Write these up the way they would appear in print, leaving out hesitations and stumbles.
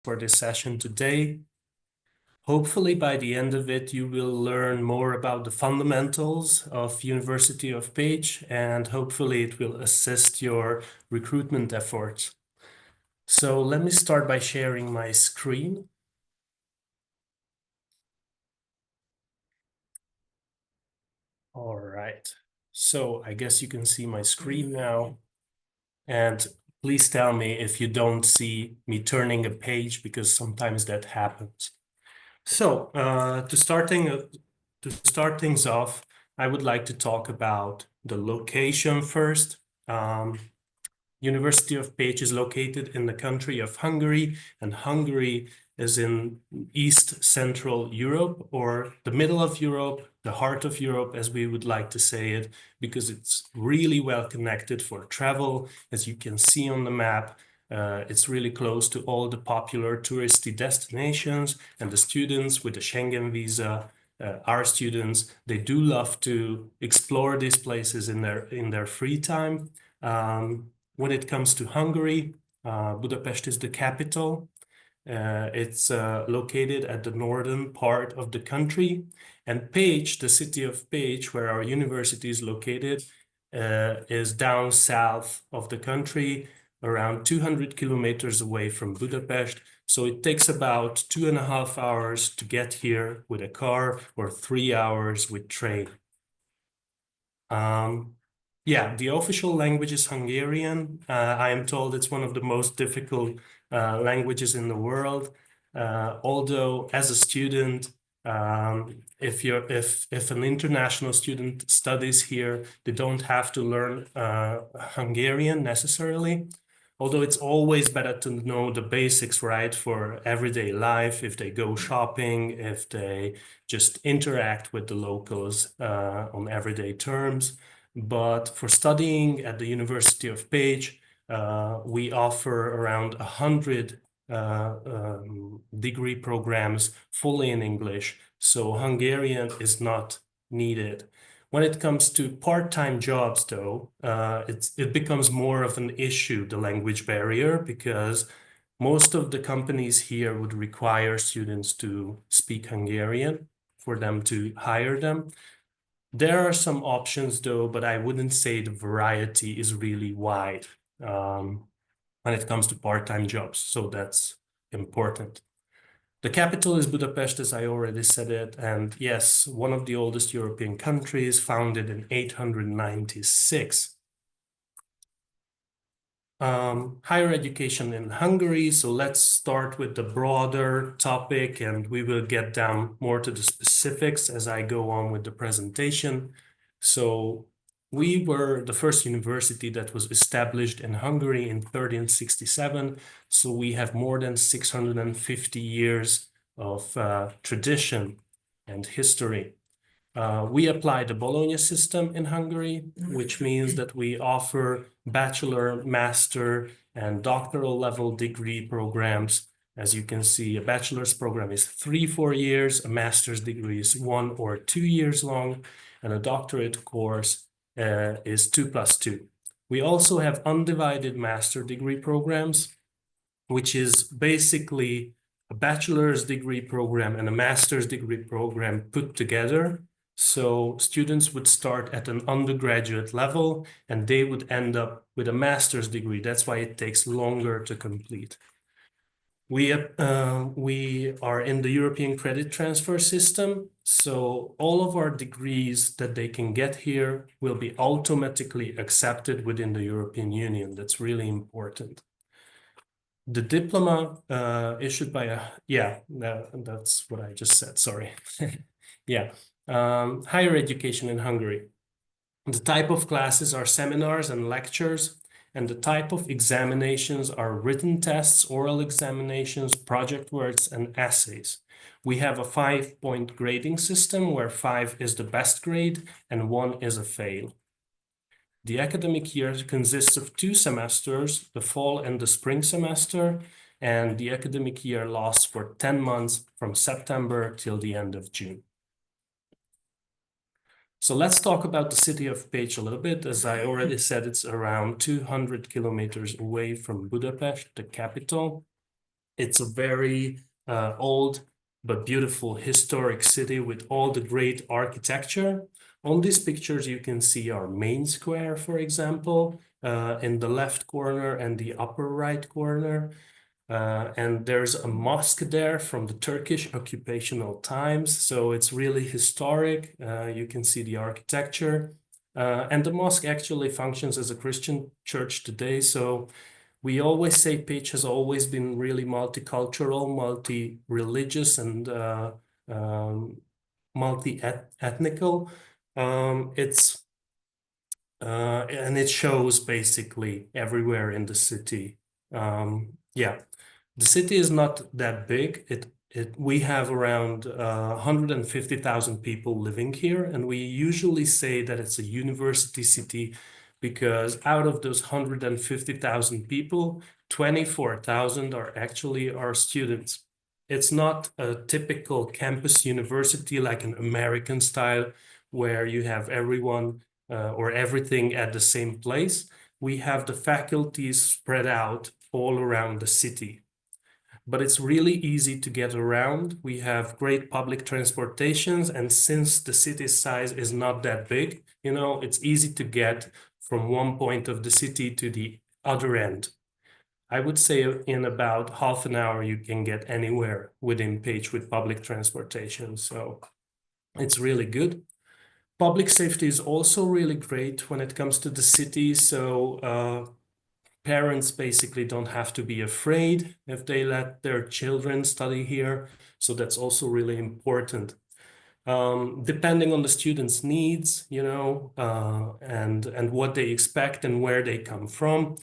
for this session today. Hopefully by the end of it, you will learn more about the fundamentals of University of Pécs, and hopefully it will assist your recruitment efforts. So let me start by sharing my screen. All right, so I guess you can see my screen now. And please tell me if you don't see me turning a page, because sometimes that happens. So to start things off, I would like to talk about the location first. University of Pécs is located in the country of Hungary, and Hungary is in East Central Europe, or the middle of Europe, the heart of Europe, as we would like to say it, because it's really well connected for travel. As you can see on the map, it's really close to all the popular touristy destinations, and the students with the Schengen visa, our students, they do love to explore these places in their free time. When it comes to Hungary, Budapest is the capital. It's located at the northern part of the country. And Pécs, the city of Pécs, where our university is located, is down south of the country, around 200 kilometers away from Budapest. So it takes about 2.5 hours to get here with a car, or 3 hours with train. Yeah, the official language is Hungarian. I am told it's one of the most difficult languages in the world. Although as a student, if an international student studies here, they don't have to learn Hungarian necessarily. Although it's always better to know the basics, right, for everyday life, if they go shopping, if they just interact with the locals on everyday terms. But for studying at the University of Pécs, we offer around 100 degree programs fully in English. So Hungarian is not needed. When it comes to part-time jobs, though, it becomes more of an issue, the language barrier, because most of the companies here would require students to speak Hungarian for them to hire them. There are some options, though, but I wouldn't say the variety is really wide when it comes to part-time jobs, so that's important. The capital is Budapest, as I already said it, and yes, one of the oldest European countries, founded in 896. Higher education in Hungary. So let's start with the broader topic, and we will get down more to the specifics as I go on with the presentation. So we were the first university that was established in Hungary in 1367. So we have more than 650 years of tradition and history. We apply the Bologna system in Hungary, which means that we offer bachelor, master, and doctoral level degree programs. As you can see, a bachelor's program is 3-4 years, a master's degree is 1 or 2 years long, and a doctorate course is 2 + 2. We also have undivided master degree programs, which is basically a bachelor's degree program and a master's degree program put together. So students would start at an undergraduate level and they would end up with a master's degree. That's why it takes longer to complete. We are in the European credit transfer system. So all of our degrees that they can get here will be automatically accepted within the European Union. That's really important. The diploma issued by that's what I just said, sorry. Yeah. Higher education in Hungary. The type of classes are seminars and lectures, and the type of examinations are written tests, oral examinations, project works, and essays. We have a 5-point grading system where 5 is the best grade and 1 is a fail. The academic year consists of 2 semesters, the fall and the spring semester, and the academic year lasts for 10 months from September till the end of June. So let's talk about the city of Pécs a little bit. As I already said, it's around 200 kilometers away from Budapest, the capital. It's a very old but beautiful historic city with all the great architecture. On these pictures, you can see our main square, for example, in the left corner and the upper right corner. And there's a mosque there from the Turkish occupational times. So it's really historic. You can see the architecture. And the mosque actually functions as a Christian church today. So we always say Pécs has always been really multicultural, multi-religious, and multi-ethnical. It's and it shows basically everywhere in the city. Yeah, the city is not that big. We have around 150,000 people living here, and we usually say that it's a university city because out of those 150,000 people, 24,000 are actually our students. It's not a typical campus university like an American style where you have everyone or everything at the same place. We have the faculties spread out all around the city, but it's really easy to get around. We have great public transportations, and since the city size is not that big, it's easy to get from one point of the city to the other end. I would say in about half an hour, you can get anywhere within Pécs with public transportation. So it's really good. Public safety is also really great when it comes to the city. So parents basically don't have to be afraid if they let their children study here. So that's also really important. Depending on the students' needs, and what they expect and where they come from,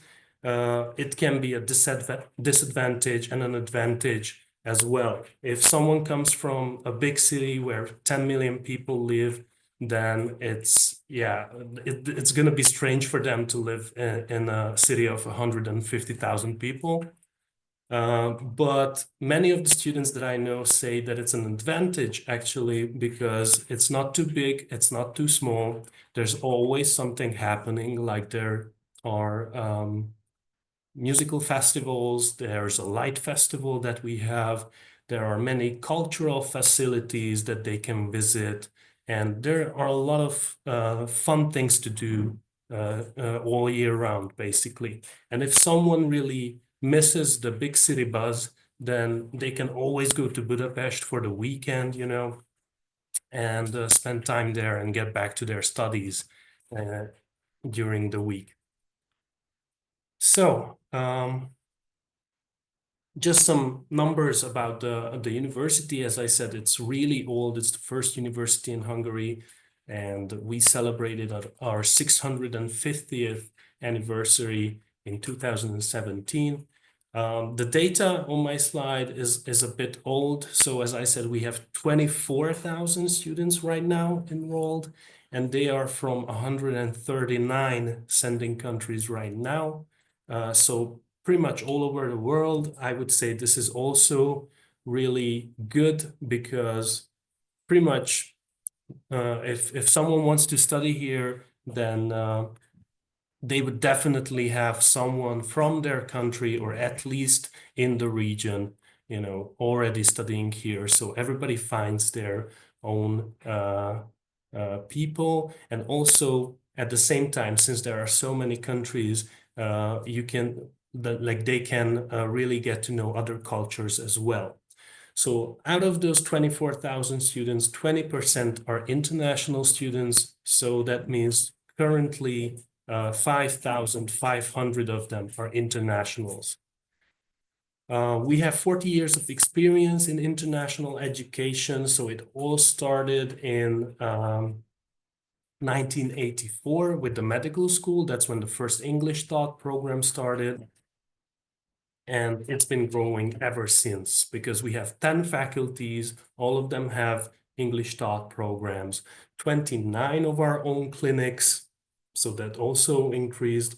it can be a disadvantage and an advantage as well. If someone comes from a big city where 10 million people live, then it's going to be strange for them to live in a city of 150,000 people. But many of the students that I know say that it's an advantage actually because it's not too big, it's not too small. There's always something happening, like there are musical festivals, there's a light festival that we have, there are many cultural facilities that they can visit, and there are a lot of fun things to do all year round, basically. And if someone really misses the big city buzz, then they can always go to Budapest for the weekend, and spend time there and get back to their studies during the week. So, just some numbers about the university. As I said, it's really old. It's the first university in Hungary, and we celebrated our 650th anniversary in 2017. The data on my slide is a bit old. So as I said, we have 24,000 students right now enrolled, and they are from 139 sending countries right now. So pretty much all over the world. I would say this is also really good because pretty much if someone wants to study here, then they would definitely have someone from their country or at least in the region, already studying here. So everybody finds their own people. And also at the same time, since there are so many countries, they can really get to know other cultures as well. So out of those 24,000 students, 20% are international students. So that means currently 5,500 of them are internationals. We have 40 years of experience in international education. So it all started in 1984 with the medical school. That's when the first English taught program started. And it's been growing ever since because we have 10 faculties. All of them have English taught programs, 29 of our own clinics. So that also increased,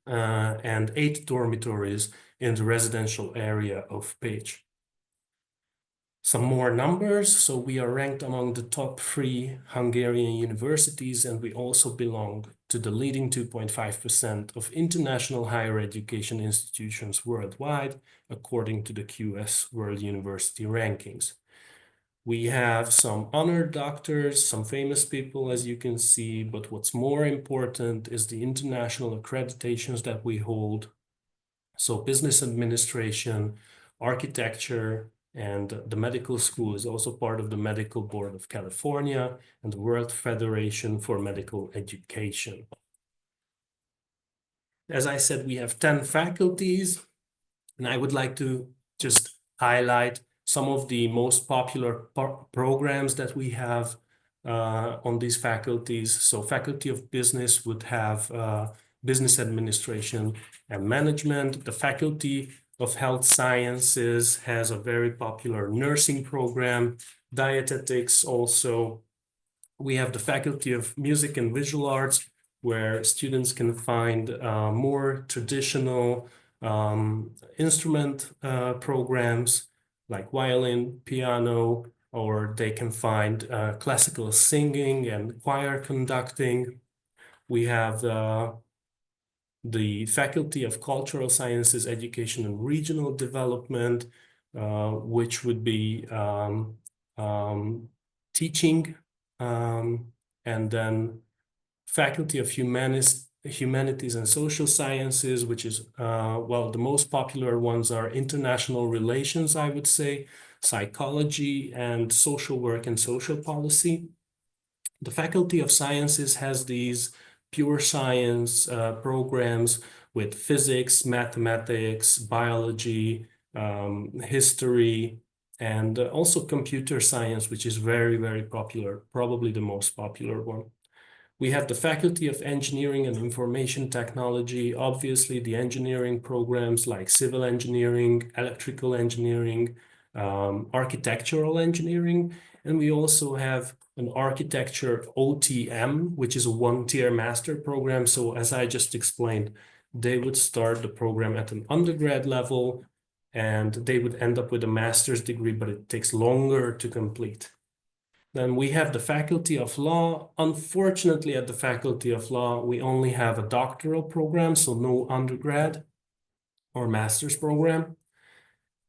and 8 dormitories in the residential area of Pécs. Some more numbers. So we are ranked among the top 3 Hungarian universities, and we also belong to the leading 2.5% of international higher education institutions worldwide, according to the QS World University Rankings. We have some honored doctors, some famous people, as you can see, but what's more important is the international accreditations that we hold. So business administration, architecture, and the medical school is also part of the Medical Board of California and the World Federation for Medical Education. As I said, we have 10 faculties, and I would like to just highlight some of the most popular programs that we have on these faculties. So Faculty of Business would have Business Administration and Management. The Faculty of Health Sciences has a very popular nursing program, dietetics also. We have the Faculty of Music and Visual Arts, where students can find more traditional instrument programs like violin, piano, or they can find classical singing and choir conducting. We have the Faculty of Cultural Sciences, Education and Regional Development, which would be teaching, and then Faculty of Humanities and Social Sciences, which is, well, the most popular ones are international relations, I would say, psychology, and social work and social policy. The Faculty of Sciences has these pure science programs with physics, mathematics, biology, history, and also computer science, which is very, very popular, probably the most popular one. We have the Faculty of Engineering and Information Technology, obviously the engineering programs like civil engineering, electrical engineering, architectural engineering, and we also have an architecture OTM, which is a one-tier master program. So as I just explained, they would start the program at an undergrad level and they would end up with a master's degree, but it takes longer to complete. Then we have the Faculty of Law. Unfortunately, at the Faculty of Law, we only have a doctoral program, so no undergrad or master's program.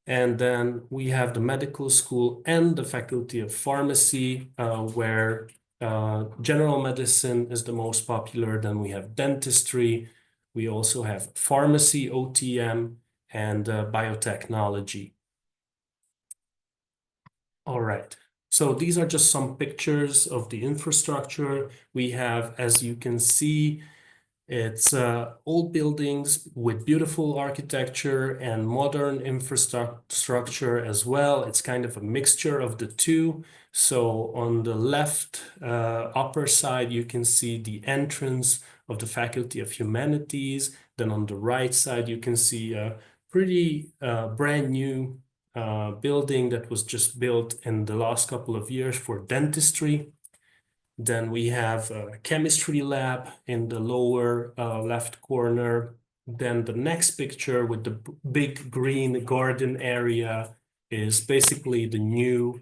And then we have the medical school and the Faculty of Pharmacy, where general medicine is the most popular. Then we have dentistry. We also have pharmacy, OTM, and biotechnology. All right. So these are just some pictures of the infrastructure. We have, as you can see, it's old buildings with beautiful architecture and modern infrastructure as well. It's kind of a mixture of the two. So on the left upper side, you can see the entrance of the Faculty of Humanities. Then on the right side, you can see a pretty brand new building that was just built in the last couple of years for dentistry. Then we have a chemistry lab in the lower left corner. Then the next picture with the big green garden area is basically the new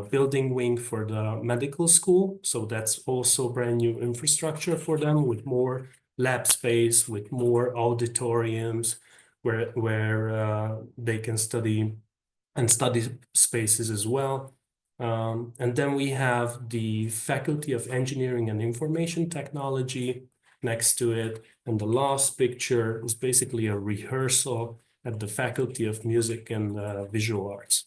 building wing for the medical school. So that's also brand new infrastructure for them with more lab space, with more auditoriums where they can study and study spaces as well. And then we have the Faculty of Engineering and Information Technology next to it. And the last picture is basically a rehearsal at the Faculty of Music and Visual Arts.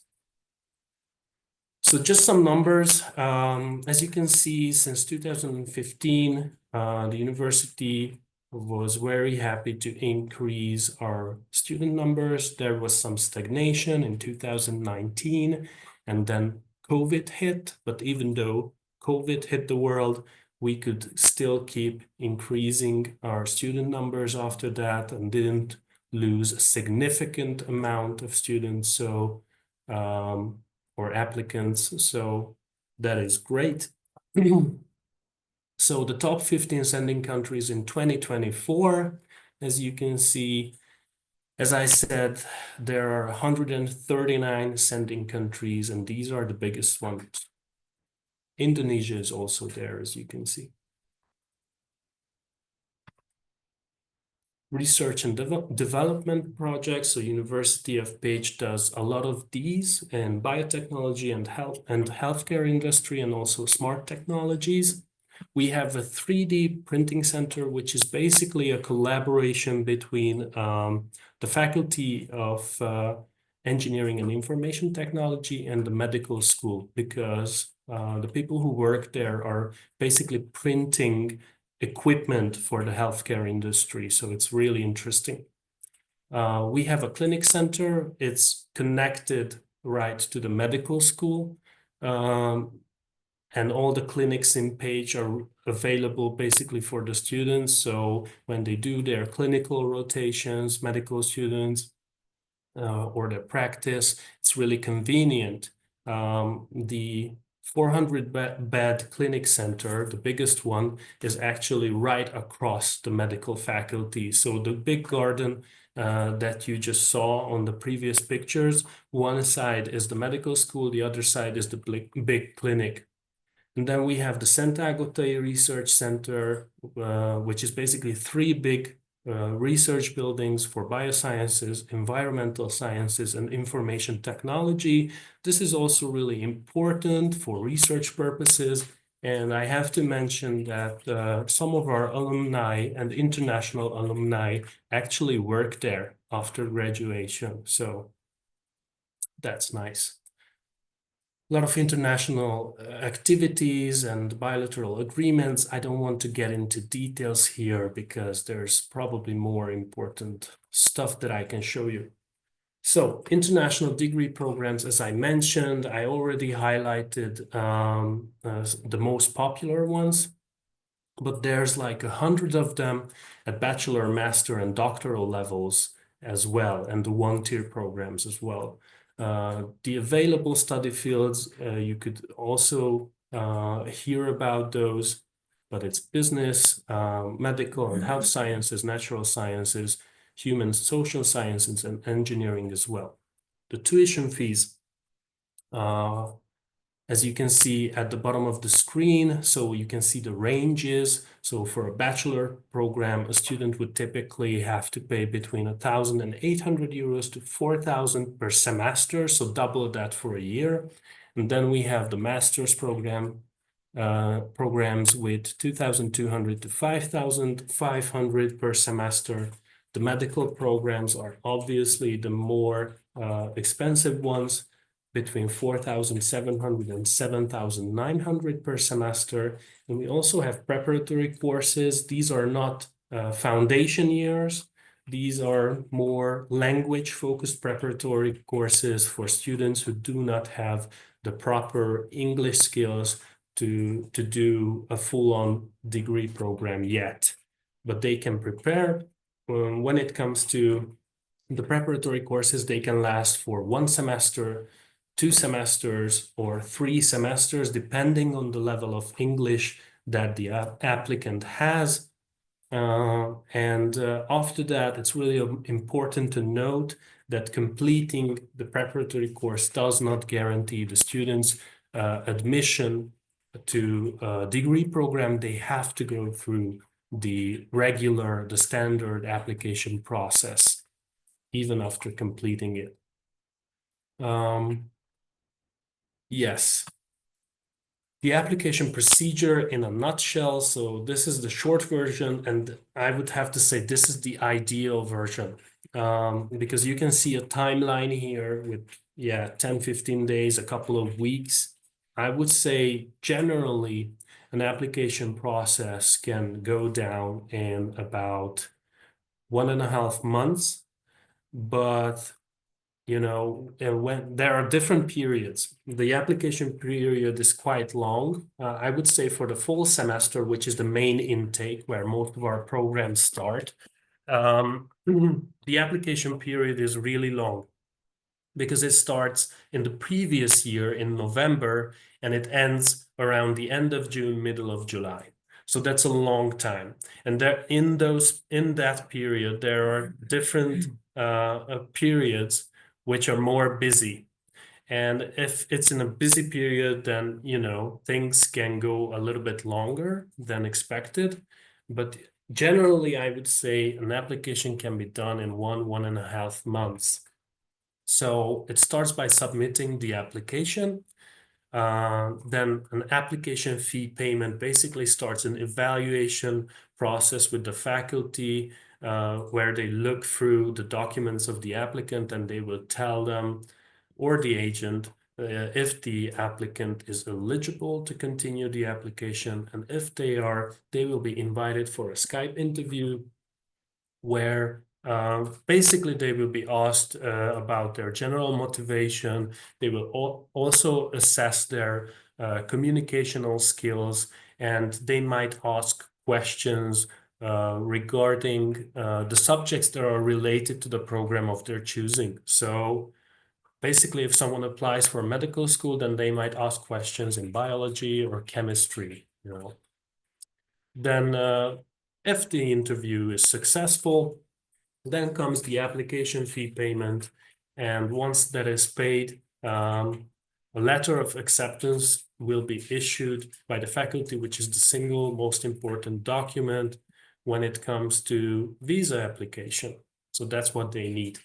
So just some numbers. As you can see, since 2015, the university was very happy to increase our student numbers. There was some stagnation in 2019, and then COVID hit. But even though COVID hit the world, we could still keep increasing our student numbers after that and didn't lose a significant amount of students. So or applicants, so that is great. So the top 15 sending countries in 2024, as you can see, As I said, there are 139 sending countries, and these are the biggest ones. Indonesia is also there, as you can see. Research and development projects. So University of Pécs does a lot of these in biotechnology and healthcare industry, and also smart technologies. We have a 3D printing center, which is basically a collaboration between the Faculty of Engineering and Information Technology and the medical school, because the people who work there are basically printing equipment for the healthcare industry. So it's really interesting. We have a clinic center. It's connected right to the medical school. And all the clinics in Pécs are available basically for the students. So when they do their clinical rotations, medical students, or their practice, it's really convenient. The 400 bed clinic center, the biggest one, is actually right across the medical faculty. So the big garden that you just saw on the previous pictures, one side is the medical school, the other side is the big clinic. And then we have the Sentagote Research Center, which is basically three big research buildings for biosciences, environmental sciences, and information technology. This is also really important for research purposes. And I have to mention that some of our alumni and international alumni actually work there after graduation. So that's nice. A lot of international activities and bilateral agreements. I don't want to get into details here because there's probably more important stuff that I can show you. So international degree programs, as I mentioned, I already highlighted the most popular ones, but there's like 100 of them at bachelor, master, and doctoral levels as well, and the one-tier programs as well. The available study fields, you could also hear about those, but it's business, medical and health sciences, natural sciences, human social sciences, and engineering as well. The tuition fees, as you can see at the bottom of the screen, so you can see the ranges. So for a bachelor program, a student would typically have to pay between 1,800 euros to 4,000 per semester, so double that for a year. And then we have the master's programs with 2,200 to 5,500 per semester. The medical programs are obviously the more expensive ones, between 4,700 and 7,900 per semester. And we also have preparatory courses. These are not foundation years. These are more language-focused preparatory courses for students who do not have the proper English skills to do a full-on degree program yet. But they can prepare. When it comes to the preparatory courses, they can last for 1 semester, 2 semesters, or 3 semesters, depending on the level of English that the applicant has. After that, it's really important to note that completing the preparatory course does not guarantee the students admission to a degree program. They have to go through the standard application process, even after completing it. Yes. The application procedure in a nutshell. So this is the short version, and I would have to say this is the ideal version, because you can see a timeline here with 10, 15 days, a couple of weeks. I would say generally an application process can go down in about 1.5 months, but when there are different periods, the application period is quite long. I would say for the full semester, which is the main intake where most of our programs start, the application period is really long because it starts in the previous year in November and it ends around the end of June, middle of July. So that's a long time. And there in that period, there are different periods which are more busy. And if it's in a busy period, then, things can go a little bit longer than expected. But generally, I would say an application can be done in 1.5 months. So it starts by submitting the application. Then an application fee payment basically starts an evaluation process with the faculty, where they look through the documents of the applicant and they will tell them, or the agent, if the applicant is eligible to continue the application. And if they are, they will be invited for a Skype interview where basically they will be asked about their general motivation. They will also assess their communicational skills, and they might ask questions regarding the subjects that are related to the program of their choosing. So basically, if someone applies for medical school, then they might ask questions in biology or chemistry, Then if the interview is successful, then comes the application fee payment. And once that is paid, a letter of acceptance will be issued by the faculty, which is the single most important document when it comes to visa application. So that's what they need.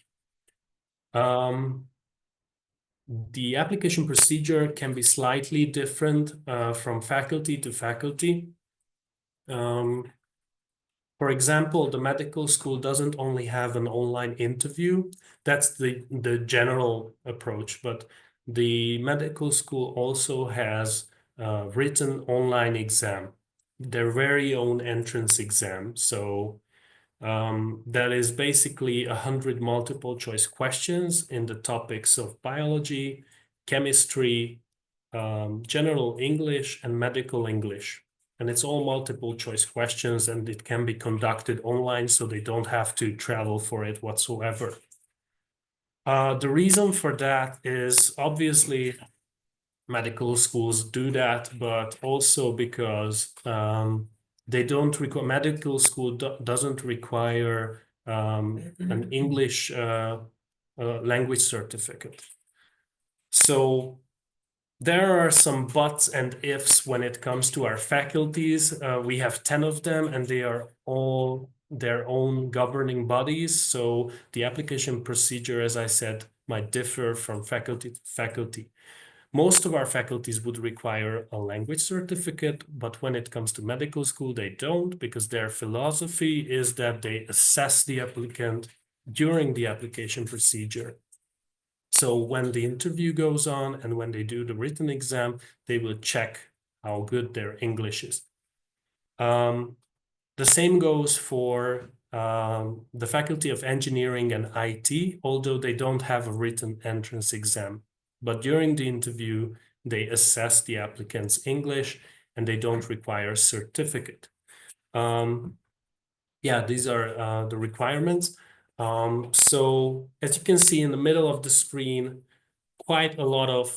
The application procedure can be slightly different from faculty to faculty. For example, the medical school doesn't only have an online interview. That's the general approach, but the medical school also has a written online exam, their very own entrance exam. So that is basically 100 multiple choice questions in the topics of biology, chemistry, general English, and medical English. And it's all multiple choice questions, and it can be conducted online, so they don't have to travel for it whatsoever. The reason for that is obviously medical schools do that, but also because they don't require, medical school doesn't require an English language certificate. So there are some buts and ifs when it comes to our faculties. We have 10 of them, and they are all their own governing bodies. So the application procedure, as I said, might differ from faculty to faculty. Most of our faculties would require a language certificate, but when it comes to medical school, they don't, because their philosophy is that they assess the applicant during the application procedure. So when the interview goes on and when they do the written exam, they will check how good their English is. The same goes for the Faculty of Engineering and IT, although they don't have a written entrance exam. But during the interview, they assess the applicant's English and they don't require a certificate. Yeah, these are the requirements. So as you can see in the middle of the screen, quite a lot of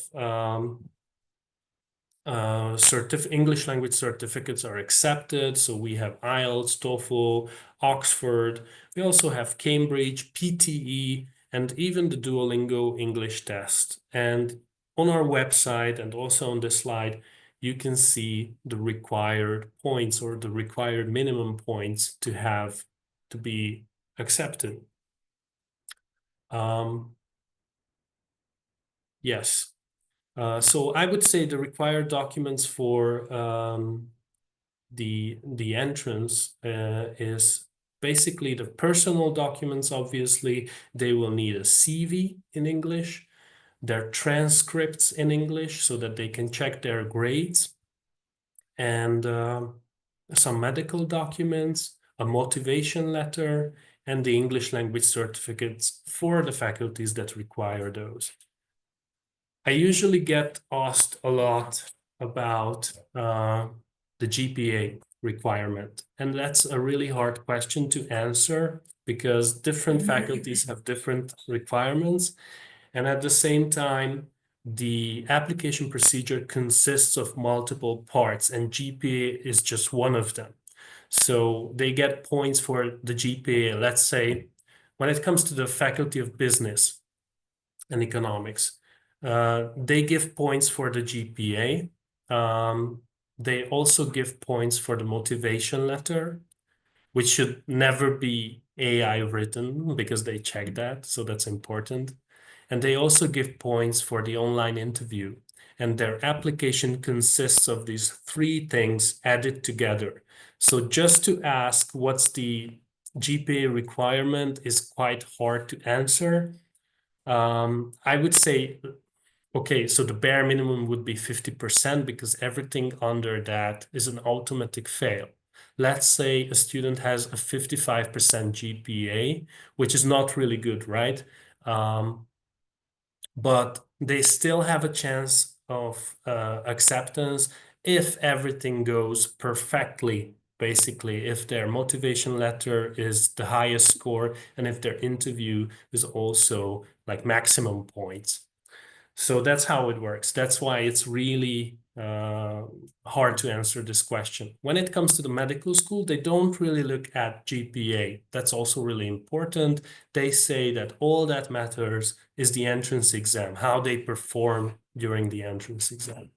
English language certificates are accepted. So we have IELTS, TOEFL, Oxford. We also have Cambridge, PTE, and even the Duolingo English test. And on our website and also on this slide, you can see the required points or the required minimum points to have to be accepted. Yes. So I would say the required documents for the entrance is basically the personal documents. Obviously, they will need a CV in English, their transcripts in English so that they can check their grades, and some medical documents, a motivation letter, and the English language certificates for the faculties that require those. I usually get asked a lot about the GPA requirement, and that's a really hard question to answer because different faculties have different requirements. And at the same time, the application procedure consists of multiple parts, and GPA is just one of them. So they get points for the GPA. Let's say when it comes to the Faculty of Business and Economics, they give points for the GPA. They also give points for the motivation letter, which should never be AI written because they check that. So that's important. And they also give points for the online interview. And their application consists of these three things added together. So just to ask what's the GPA requirement is quite hard to answer. I would say, okay, so the bare minimum would be 50% because everything under that is an automatic fail. Let's say a student has a 55% GPA, which is not really good, right? But they still have a chance of acceptance if everything goes perfectly. Basically, if their motivation letter is the highest score and if their interview is also like maximum points. So that's how it works. That's why it's really hard to answer this question. When it comes to the medical school, they don't really look at GPA. That's also really important. They say that all that matters is the entrance exam, how they perform during the entrance exam.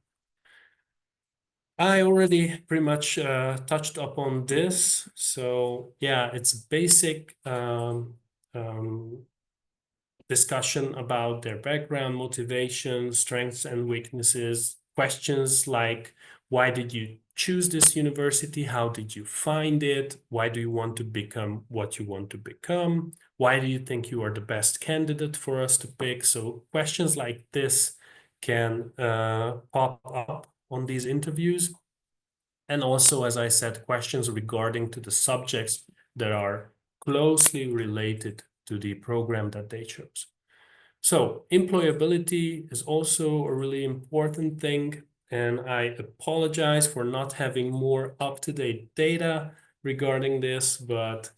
I already pretty much touched upon this. So yeah, it's basic discussion about their background, motivation, strengths and weaknesses, questions like, why did you choose this university? How did you find it? Why do you want to become what you want to become? Why do you think you are the best candidate for us to pick? So questions like this can pop up on these interviews. And also, as I said, questions regarding to the subjects that are closely related to the program that they chose. So employability is also a really important thing, and I apologize for not having more up-to-date data regarding this, but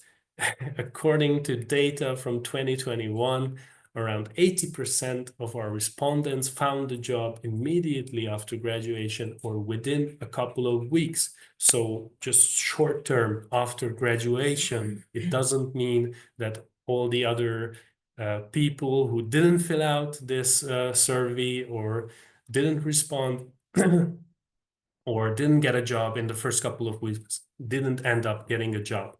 according to data from 2021, around 80% of our respondents found a job immediately after graduation or within a couple of weeks. So just short term after graduation, it doesn't mean that all the other people who didn't fill out this survey or didn't respond or didn't get a job in the first couple of weeks didn't end up getting a job.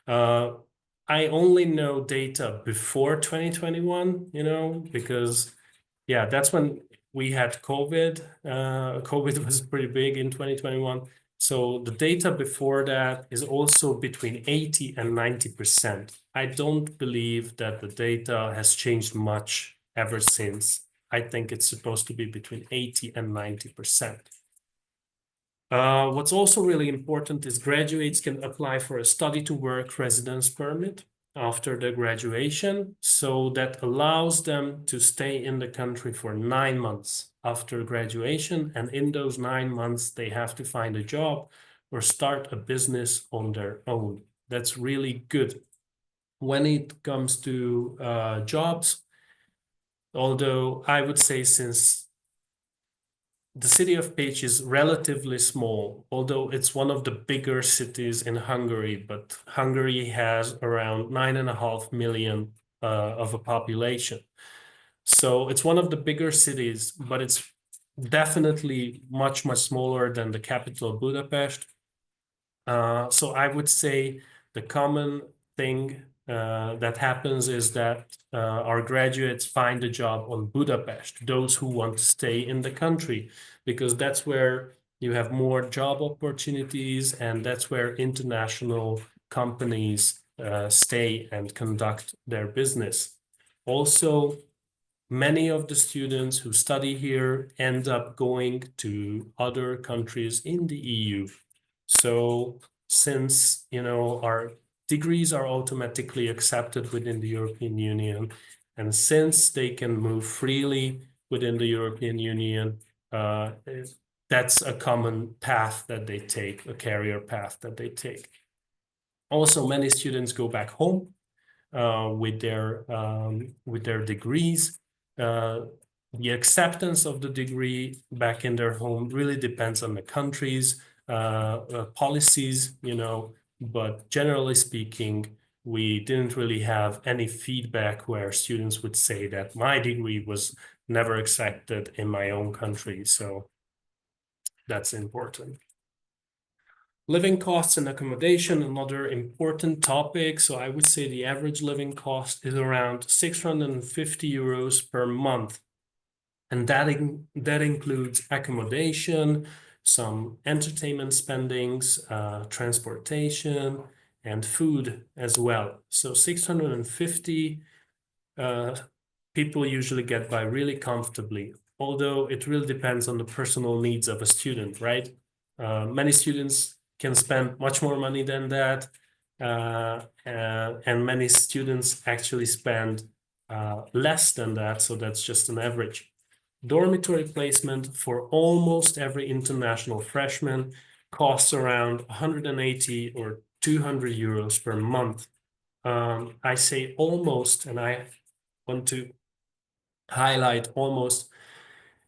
I only know data before 2021, because yeah, that's when we had COVID. COVID was pretty big in 2021. So the data before that is also between 80 and 90%. I don't believe that the data has changed much ever since. I think it's supposed to be between 80 and 90%. What's also really important is graduates can apply for a study to work residence permit after their graduation. So that allows them to stay in the country for 9 months after graduation. And in those 9 months, they have to find a job or start a business on their own. That's really good. When it comes to jobs, although I would say since the city of Pécs is relatively small, although it's one of the bigger cities in Hungary, but Hungary has around 9.5 million of a population. So it's one of the bigger cities, but it's definitely much, much smaller than the capital, Budapest. So I would say the common thing that happens is that our graduates find a job on Budapest, those who want to stay in the country, because that's where you have more job opportunities and that's where international companies stay and conduct their business. Also, many of the students who study here end up going to other countries in the EU. So since, our degrees are automatically accepted within the European Union, and since they can move freely within the European Union, that's a common path that they take, a career path that they take. Also, many students go back home with their degrees. The acceptance of the degree back in their home really depends on the country's policies, but generally speaking, we didn't really have any feedback where students would say that my degree was never accepted in my own country. So that's important. Living costs and accommodation, another important topic. So I would say the average living cost is around 650 euros per month. And that includes accommodation, some entertainment spendings, transportation, and food as well. So 650 people usually get by really comfortably, although it really depends on the personal needs of a student, right? Many students can spend much more money than that, and many students actually spend less than that, so that's just an average. Dormitory placement for almost every international freshman costs around 180 or 200 euros per month. I say almost, and I want to highlight almost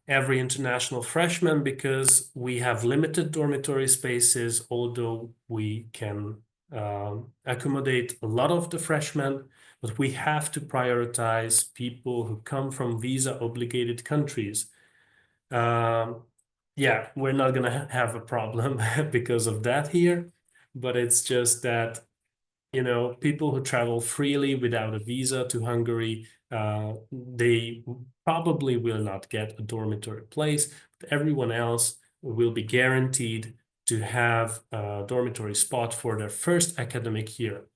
every international freshman because we have limited dormitory spaces, although we can accommodate a lot of the freshmen, but we have to prioritize people who come from visa obligated countries. Yeah, we're not going to have a problem because of that here, but it's just that people who travel freely without a visa to Hungary, they probably will not get a dormitory place, but everyone else will be guaranteed to have a dormitory spot for their first academic year.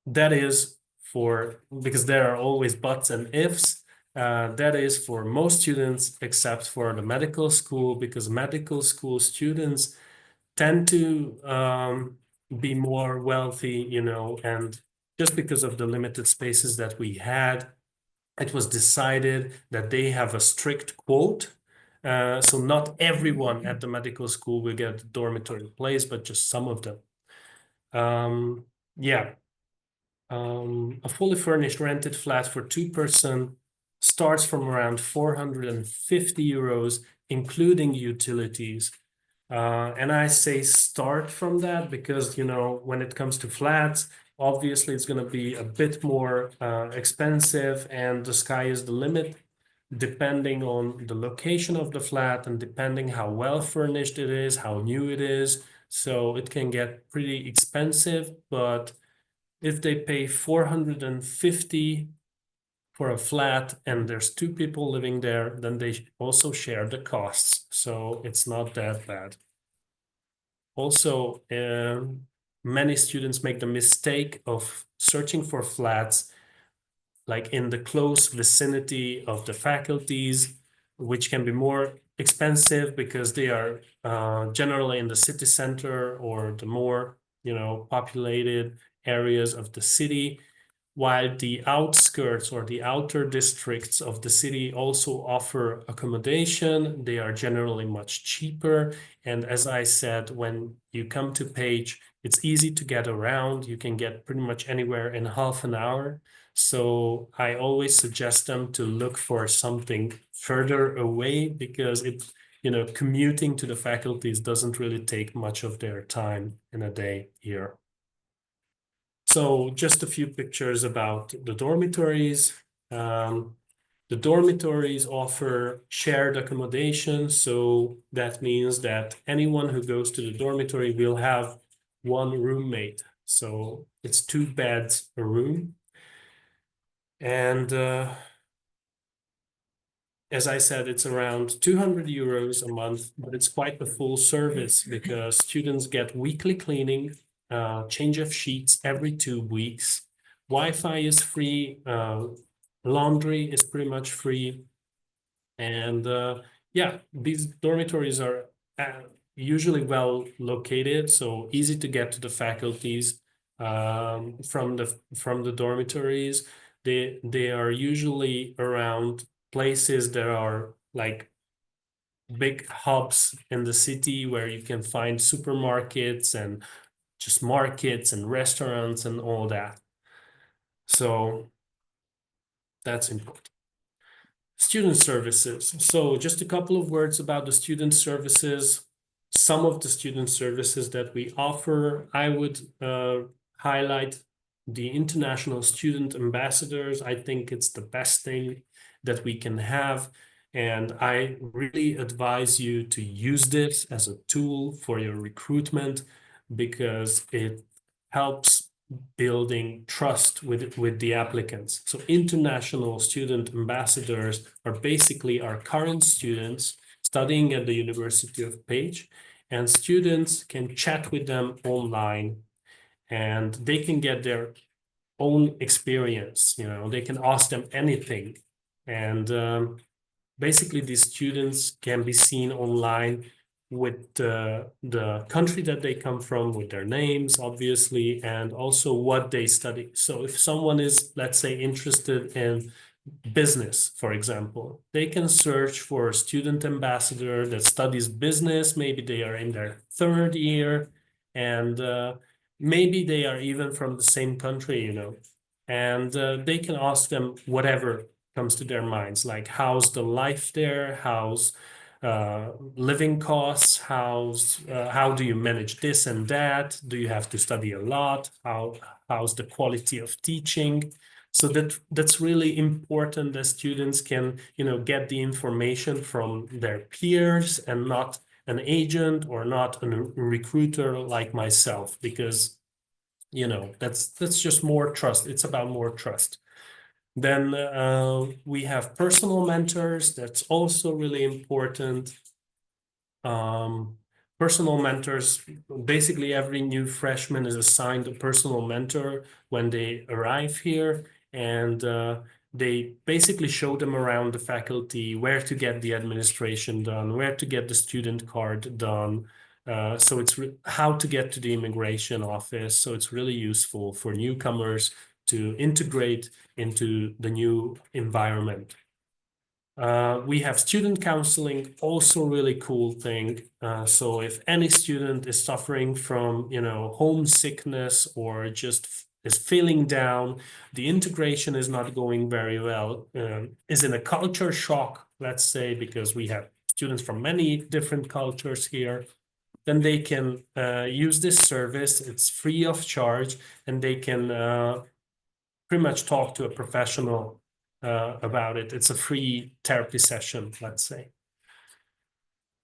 That is because there are always buts and ifs. That is for most students, except for the medical school, because medical school students tend to be more wealthy, and just because of the limited spaces that we had, it was decided that they have a strict quote. So not everyone at the medical school will get a dormitory place, but just some of them. Yeah. A fully furnished rented flat for two-person starts from around 450 euros, including utilities. And I say start from that because, when it comes to flats, obviously it's going to be a bit more expensive, and the sky is the limit, depending on the location of the flat and depending how well furnished it is, how new it is. So it can get pretty expensive, but if they pay 450 for a flat and there's two people living there, then they also share the costs. So it's not that bad. Also, many students make the mistake of searching for flats like in the close vicinity of the faculties, which can be more expensive because they are generally in the city center or the more, populated areas of the city, while the outskirts or the outer districts of the city also offer accommodation. They are generally much cheaper. And as I said, when you come to Pécs, it's easy to get around. You can get pretty much anywhere in half an hour. So I always suggest them to look for something further away because commuting to the faculties doesn't really take much of their time in a day here. So just a few pictures about the dormitories. The dormitories offer shared accommodation. So that means that anyone who goes to the dormitory will have one roommate. So it's 2 beds a room. And as I said, it's around 200 euros a month, but it's quite a full service because students get weekly cleaning, change of sheets every 2 weeks. Wi-Fi is free. Laundry is pretty much free. And yeah, these dormitories are usually well located, so easy to get to the faculties from the dormitories. They are usually around places that are like big hubs in the city where you can find supermarkets and just markets and restaurants and all that. So that's important. Student services. So just a couple of words about the student services. Some of the student services that we offer, I would highlight the international student ambassadors. I think it's the best thing that we can have. And I really advise you to use this as a tool for your recruitment because it helps building trust with the applicants. So international student ambassadors are basically our current students studying at the University of Pécs, and students can chat with them online and they can get their own experience. You know, they can ask them anything. And basically these students can be seen online with the country that they come from, with their names, obviously, and also what they study. So if someone is, let's say, interested in business, for example, they can search for a student ambassador that studies business. Maybe they are in their third year, and maybe they are even from the same country, you know, and they can ask them whatever comes to their minds, like how's the life there, how's living costs, how do you manage this and that, do you have to study a lot, how's the quality of teaching. So that's really important that students can, you know, get the information from their peers and not an agent or not a recruiter like myself, because you know that's just more trust. It's about more trust. Then we have personal mentors. That's also really important. Um, Personal mentors, basically every new freshman is assigned a personal mentor when they arrive here, and they basically show them around the faculty, where to get the administration done, where to get the student card done. So it's how to get to the immigration office. So it's really useful for newcomers to integrate into the new environment. We have student counseling, also really cool thing. So if any student is suffering from, you know, homesickness or just is feeling down, the integration is not going very well, is in a culture shock, let's say, because we have students from many different cultures here, then they can use this service. It's free of charge, and they can pretty much talk to a professional about it. It's a free therapy session, let's say.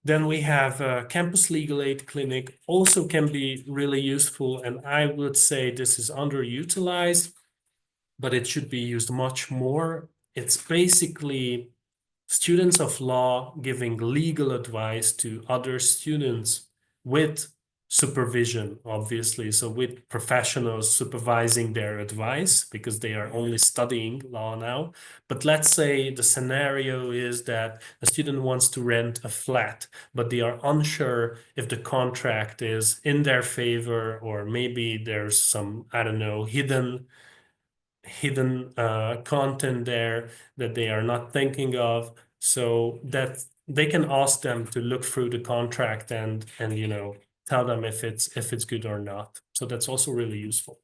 Then we have a campus legal aid clinic, also can be really useful. And I would say this is underutilized, but it should be used much more. It's basically students of law giving legal advice to other students with supervision, obviously. So with professionals supervising their advice because they are only studying law now. But let's say the scenario is that a student wants to rent a flat, but they are unsure if the contract is in their favor, or maybe there's some, I don't know, hidden content there that they are not thinking of, so that they can ask them to look through the contract and you know, tell them if it's good or not. So that's also really useful.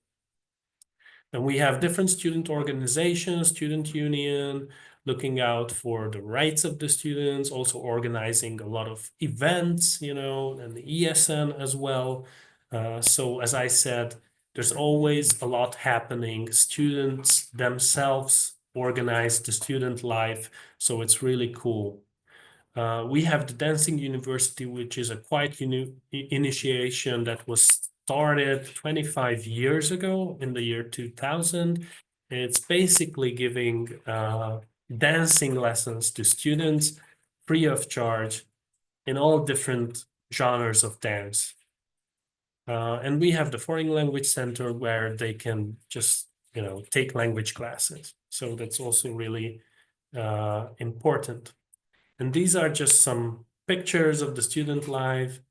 And we have different student organizations, student union, looking out for the rights of the students, also organizing a lot of events, you know, and the ESN as well. So as I said, there's always a lot happening. Students themselves organize the student life, so it's really cool. We have the Dancing University, which is a quite initiation that was started 25 years ago in the year 2000. It's basically giving dancing lessons to students free of charge in all different genres of dance. And we have the Foreign Language Center where they can just, you know, take language classes. So that's also really important. And these are just some pictures of the student life,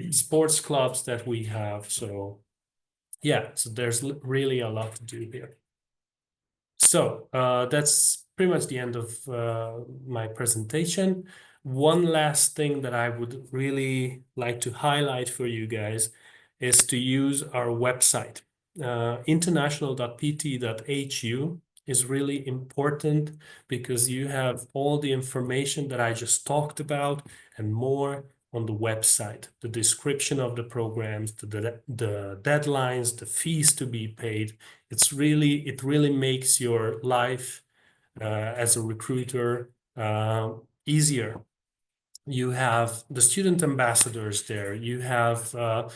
sports clubs that we have. So yeah, so there's really a lot to do here. So that's pretty much the end of my presentation. One last thing that I would really like to highlight for you guys is to use our website, international.pt.hu. is really important because you have all the information that I just talked about and more on the website, the description of the programs, the deadlines, the fees to be paid. It really makes your life as a recruiter easier. You have the student ambassadors there. You have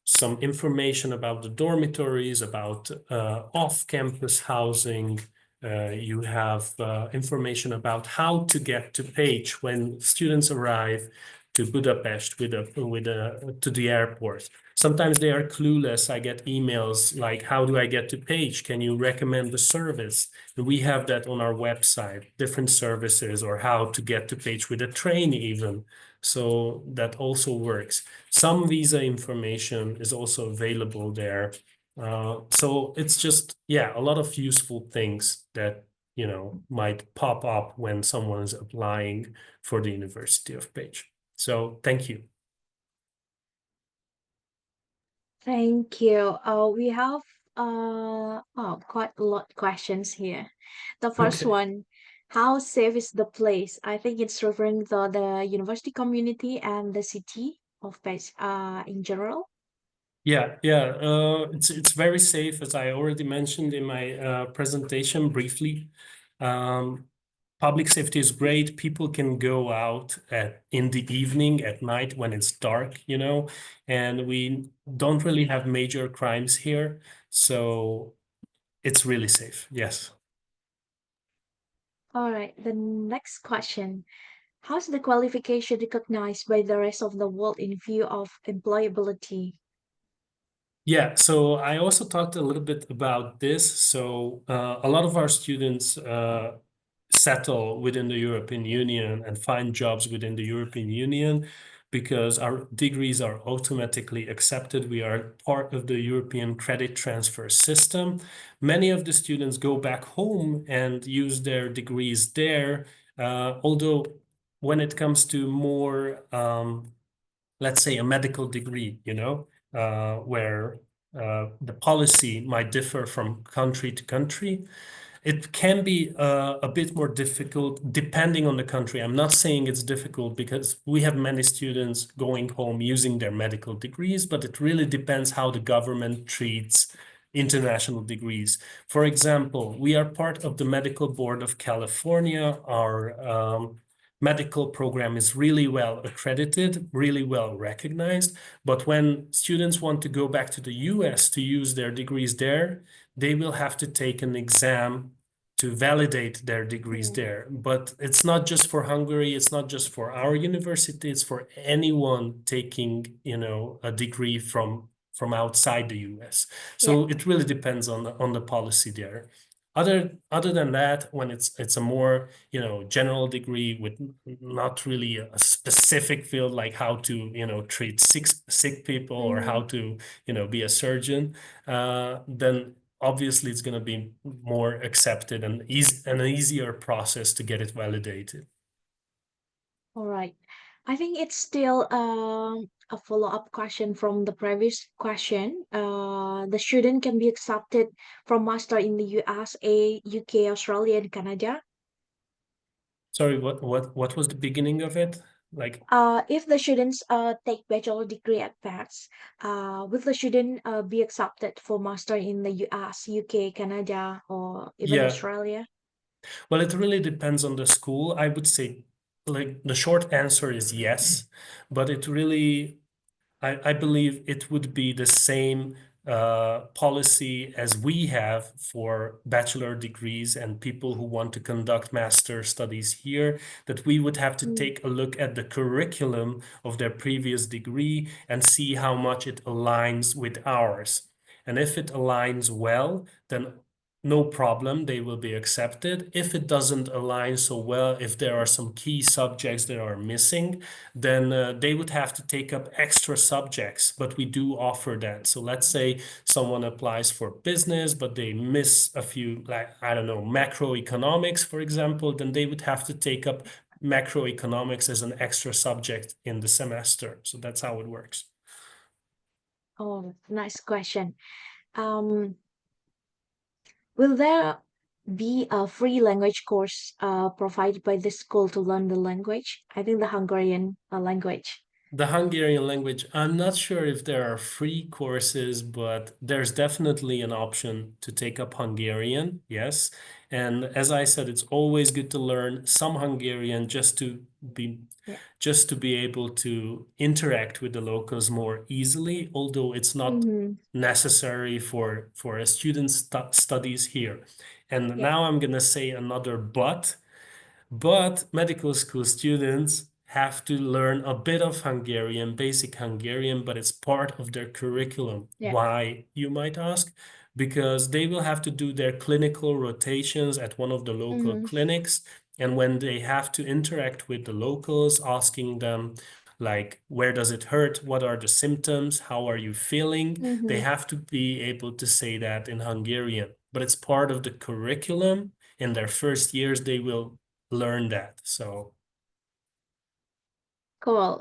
some information about the dormitories, about off-campus housing. You have information about how to get to Pécs when students arrive to Budapest to the airport. Sometimes they are clueless. I get emails like, "How do I get to Pécs? Can you recommend the service?" And we have that on our website, different services or how to get to Pécs with a train even. So that also works. Some visa information is also available there. So it's just, yeah, a lot of useful things that, might pop up when someone is applying for the University of Pécs. So thank you. Thank you. We have quite a lot of questions here. The first Okay. one, how safe is the place? I think it's referring to the university community and the city of Pécs in general. Yeah. It's very safe, as I already mentioned in my presentation briefly. Um, Public safety is great. People can go out in the evening, at night when it's dark, and we don't really have major crimes here. So it's really safe. Yes. All right, the next question. How's the qualification recognized by the rest of the world in view of employability? Yeah, so I also talked a little bit about this. So a lot of our students settle within the European Union and find jobs within the European Union because our degrees are automatically accepted. We are part of the European credit transfer system. Many of the students go back home and use their degrees there, although when it comes to more let's say a medical degree, where the policy might differ from country to country. It can be a bit more difficult depending on the country. I'm not saying it's difficult because we have many students going home using their medical degrees, but it really depends how the government treats international degrees. For example, we are part of the Medical Board of California. Our medical program is really well accredited, really well recognized. But when students want to go back to the US to use their degrees there, they will have to take an exam to validate their degrees Mm, there. But it's not just for Hungary, it's not just for our university, it's for anyone taking, a degree from outside the US. yeah. So it really depends on the policy there. Other than that, when it's a more, general degree with not really a specific field like how to, treat sick people or how Mhm. to, be a surgeon, then obviously it's going to be more accepted and an easier process to get it validated. All right. I think it's still a follow-up question from the previous question. The student can be accepted from master in the USA, UK, Australia, and Canada. Sorry, what was the beginning of it? Like, If the students take bachelor degree at Pécs, will the student be accepted for master in the US, UK, Canada, or even yeah, Australia? well, it really depends on the school. I would say, like, the short answer is yes, but it really I believe it would be the same policy as we have for bachelor degrees and people who want to conduct master studies here, that we would have to Mm. take a look at the curriculum of their previous degree and see how much it aligns with ours. And if it aligns well, then no problem, they will be accepted. If it doesn't align so well, if there are some key subjects that are missing, then they would have to take up extra subjects, but we do offer that. So let's say someone applies for business, but they miss a few, like, I don't know, macroeconomics, for example, then they would have to take up macroeconomics as an extra subject in the semester. So that's how it works. Oh, nice question. Um, will there be a free language course provided by the school to learn the language. I think the Hungarian language. The Hungarian language, I'm not sure if there are free courses, but there's definitely an option to take up Hungarian, yes. And as I said, it's always good to learn some Hungarian be Yeah. just to be able to interact with the locals more easily, although it's not Mm-hmm. necessary for a student studies here. And Yeah. now I'm gonna say another but medical school students have to learn a bit of Hungarian, basic Hungarian, but it's part of their curriculum. Yeah. Why, you might ask? Because they will have to do their clinical rotations at one of the local Mm-hmm. clinics. And when they have to interact with the locals, asking them, like, where does it hurt? What are the symptoms? How are you feeling? They Mm-hmm. have to be able to say that in Hungarian. But it's part of the curriculum. In their first years, they will learn that. So Cool.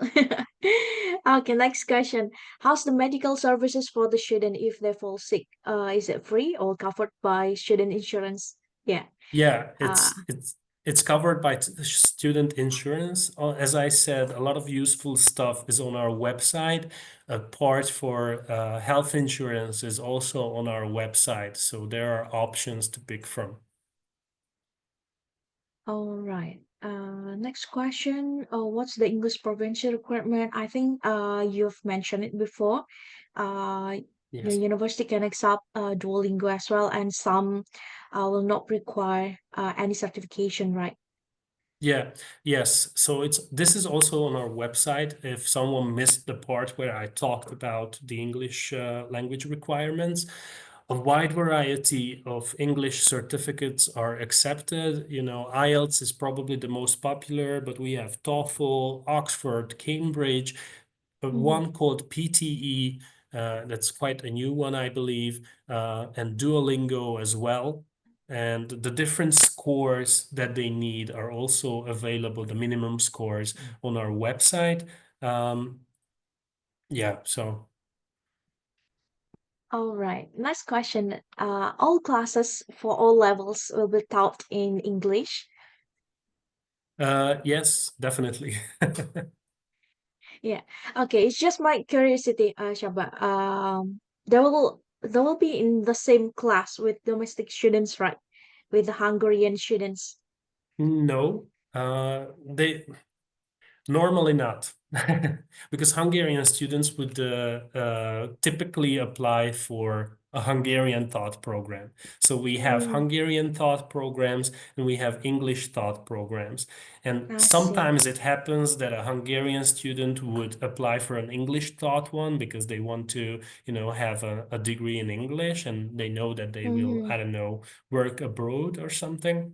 Okay, next question. How's the medical services for the student if they fall sick? Is it free or covered by student insurance? Yeah. yeah, Uh, it's covered by student insurance. As I said, a lot of useful stuff is on our website. A part for health insurance is also on our website. So there are options to pick from. all right. Next question. What's the English provincial requirement? I think you've mentioned it before. Uh, your Yes. university can accept Duolingo as well, and some will not require any certification, right? Yeah, yes. So this is also on our website. If someone missed the part where I talked about the English language requirements, a wide variety of English certificates are accepted. You know, IELTS is probably the most popular, but we have TOEFL, Oxford, Cambridge, Mm-hmm. one called PTE, that's quite a new one, I believe, and Duolingo as well. And the different scores that they need are also available, the minimum scores on our website. Um, yeah, so All right. Next question. All classes for all levels will be taught in English. yes, definitely. Yeah. Okay. It's just my curiosity, Shaba. They will be in the same class with domestic students, right? With the Hungarian students. No, they normally not, because Hungarian students would typically apply for a Hungarian thought program. So we have Mm, Hungarian thought programs and we have English thought programs. And I see. sometimes it happens that a Hungarian student would apply for an English thought one because they want to, have a degree in English and they know that they will, Mm-hmm. I don't know, work abroad or something,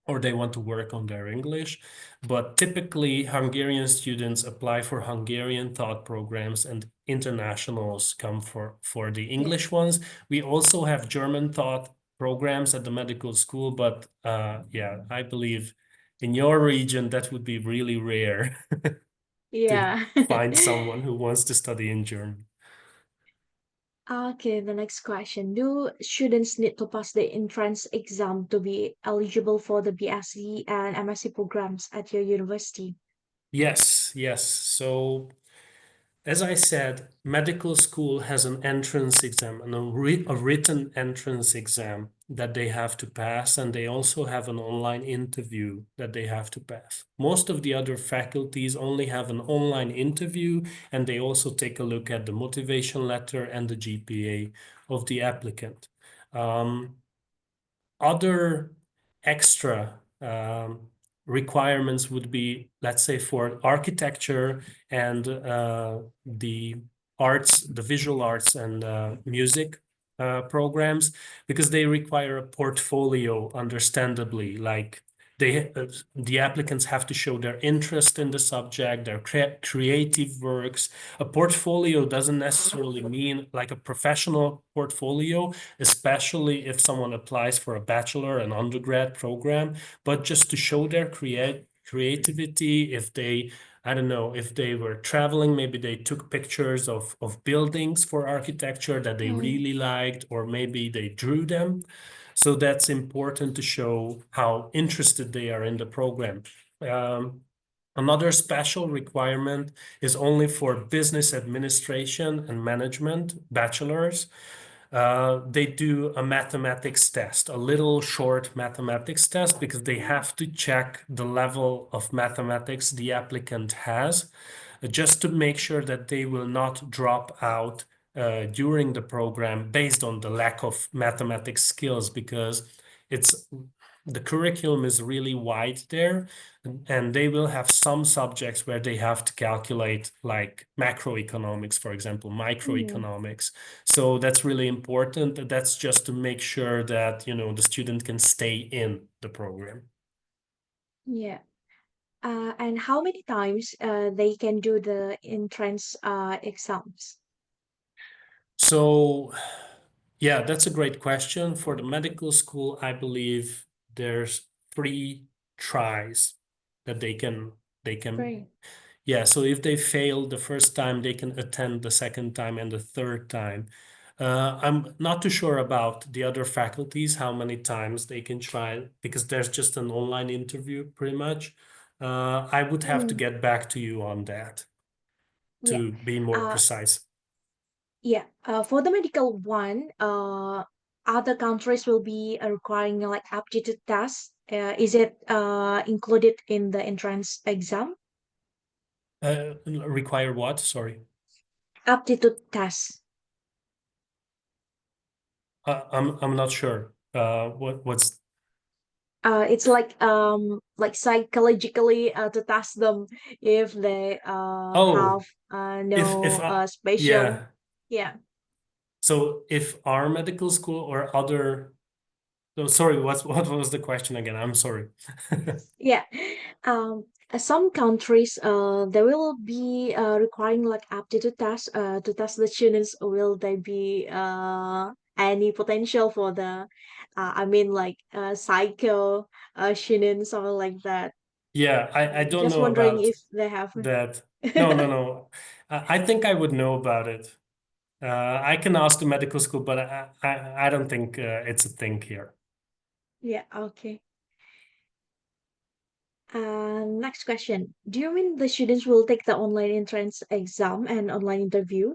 or they want to work on their English. But typically, Hungarian students apply for Hungarian thought programs and internationals come for the Yeah. English ones. We also have German thought programs at the medical school, but yeah, I believe in your region that would be really rare to Yeah. find someone who wants to study in German. Okay, the next question. Do students need to pass the entrance exam to be eligible for the BSc and MSc programs at your university? Yes, yes. So as I said, medical school has an entrance exam and a written entrance exam that they have to pass, and they also have an online interview that they have to pass. Most of the other faculties only have an online interview, and they also take a look at the motivation letter and the GPA of the applicant. Um, Other extra requirements would be, let's say, for architecture and the arts, the visual arts and music programs, because they require a portfolio, understandably. Like the applicants have to show their interest in the subject, their creative works. A portfolio doesn't necessarily mean like a professional portfolio, especially if someone applies for a bachelor and undergrad program, but just to show their creativity. If they, I don't know, if they were traveling, maybe they took pictures of buildings for architecture that they Mm, really liked, or maybe they drew them. So that's important to show how interested they are in the program. Another special requirement is only for business administration and management bachelors. They do a mathematics test, a little short mathematics test, because they have to check the level of mathematics the applicant has, just to make sure that they will not drop out during the program based on the lack of mathematics skills, because it's the curriculum is really wide there, and they will have some subjects where they have to calculate like macroeconomics, for example, Mm, microeconomics. So that's really important. That's just to make sure that, the student can stay in the program. yeah. And how many times they can do the entrance exams? So, yeah, that's a great question. For the medical school, I believe there's 3 tries that they can. Right. Yeah, so if they fail the first time, they can attend the second time and the third time. I'm not too sure about the other faculties, how many times they can try, because there's just an online interview pretty much. I would have to Mm, get back to you on that yeah. to be more Uh, precise. yeah. For the medical one, other countries will be requiring like aptitude tests. Is it included in the entrance exam? Require what? Sorry. Aptitude test. I'm not sure. What's It's like psychologically to test them if they have oh, if no special. yeah. Yeah. So if our medical school or other. So sorry, what was the question again? I'm sorry. Yeah. Some countries, they will be requiring like aptitude tests to test the students. Will there be any potential for the, I mean, like psycho students or like that? Yeah, I don't Just know wondering about if they have. that. No, no, no. I think I would know about it. I can ask the medical school, but I don't think it's a thing here. Yeah, okay. Next question. Do you mean the students will take the online entrance exam and online interview?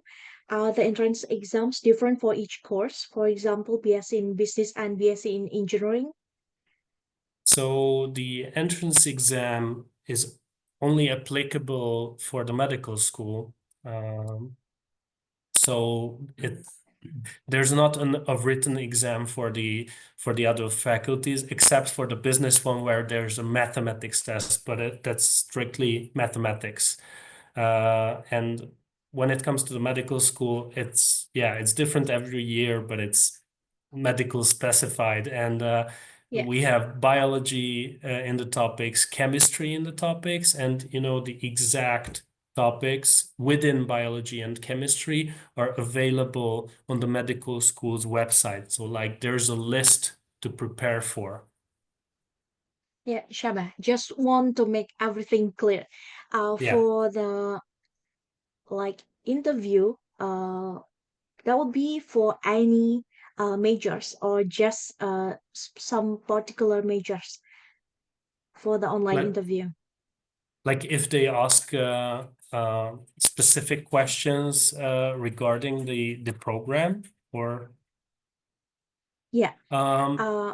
Are the entrance exams different for each course? For example, BSc in business and BSc in engineering? So the entrance exam is only applicable for the medical school. So there's not a written exam for the other faculties, except for the business one where there's a mathematics test, but that's strictly mathematics. And when it comes to the medical school, it's different every year, but it's medical specified. And Yeah, we have biology in the topics, chemistry in the topics, and the exact topics within biology and chemistry are available on the medical school's website. So like there's a list to prepare for. yeah, Shaba. Just want to make everything clear. Yeah. For the like interview, that will be for any majors or just some particular majors for the online Like interview. like if they ask specific questions regarding the program or Yeah. um Uh,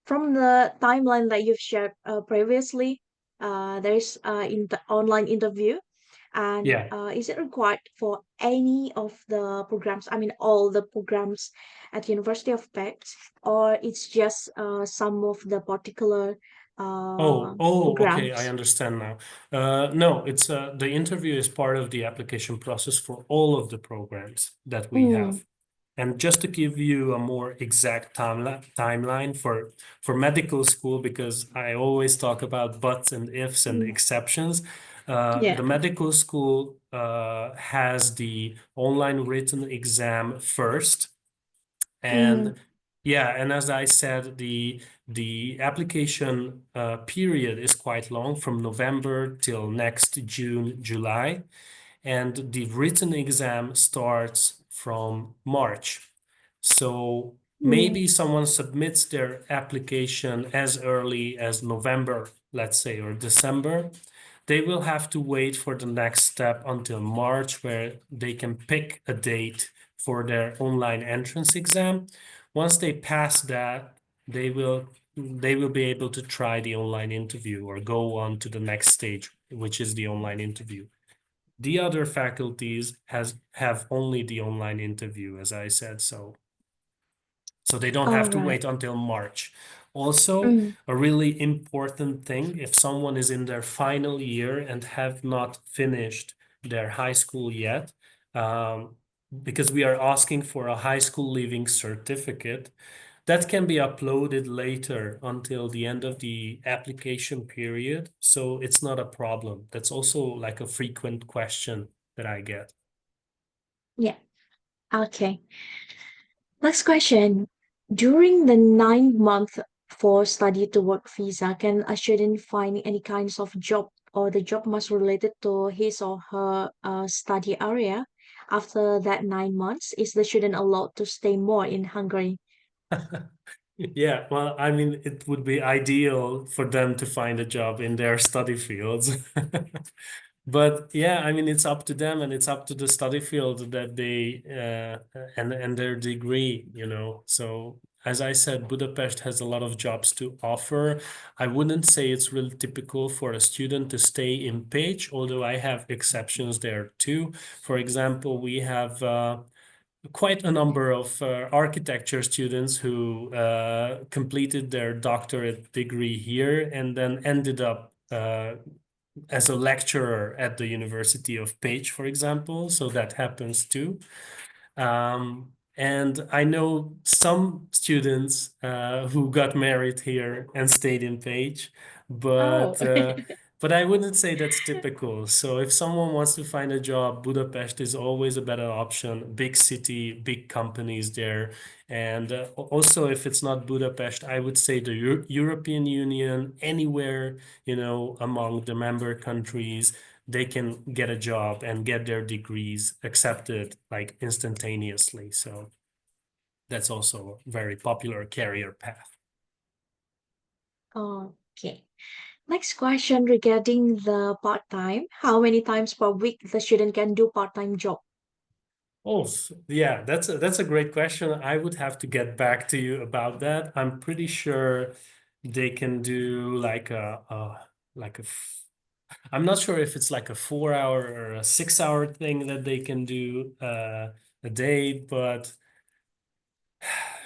from the timeline that you've shared previously, there's in the online interview, and yeah. is it required for any of the programs? I mean, all the programs at University of Pécs, or it's just some of the particular Okay, I programs? understand now. No, it's the interview is part of the application process for all of the programs that we Mm, have. And just to give you a more exact timeline for medical school, because I always talk about buts and ifs and mm, exceptions, yeah. the medical school has the online written exam first. Mm, And yeah, and as I said, the application period is quite long, from November till next June, July, and the written exam starts from March. So Mm. maybe someone submits their application as early as November, let's say, or December. They will have to wait for the next step until March, where they can pick a date for their online entrance exam. Once they pass that, they will they will be able to try the online interview or go on to the next stage, which is the online interview. The other faculties have only the online interview, as I said, so they don't All have to right. wait until March. Also, Mm. a really important thing, if someone is in their final year and have not finished their high school yet, um, because we are asking for a high school leaving certificate, that can be uploaded later until the end of the application period. So it's not a problem. That's also like a frequent question that I get. Yeah. Okay. Next question. During the 9 month for study to work visa, can a student find any kinds of job or the job must related to his or her study area? After that 9 months, is the student allowed to stay more in Hungary? Yeah, well, I mean, it would be ideal for them to find a job in their study fields. But yeah, I mean, it's up to them and it's up to the study field that they and their degree, you know. So as I said, Budapest has a lot of jobs to offer. I wouldn't say it's really typical for a student to stay in Pécs, although I have exceptions there too. For example, we have quite a number of architecture students who completed their doctorate degree here and then ended up as a lecturer at the University of Pécs, for example. So that happens too. And I know some students who got married here and stayed in Page, Oh, but I wouldn't say that's typical. So if someone wants to find a job, Budapest is always a better option. Big city, big companies there, and also if it's not Budapest, I would say the European Union, anywhere, you know, among the member countries they can get a job and get their degrees accepted like instantaneously. So that's also a very popular career path. okay. Next question regarding the part-time. How many times per week the student can do part-time job? Oh, yeah, that's a great question. I would have to get back to you about that. I'm pretty sure they can do like a I'm not sure if it's like a 4 hour or a 6 hour thing that they can do a day, but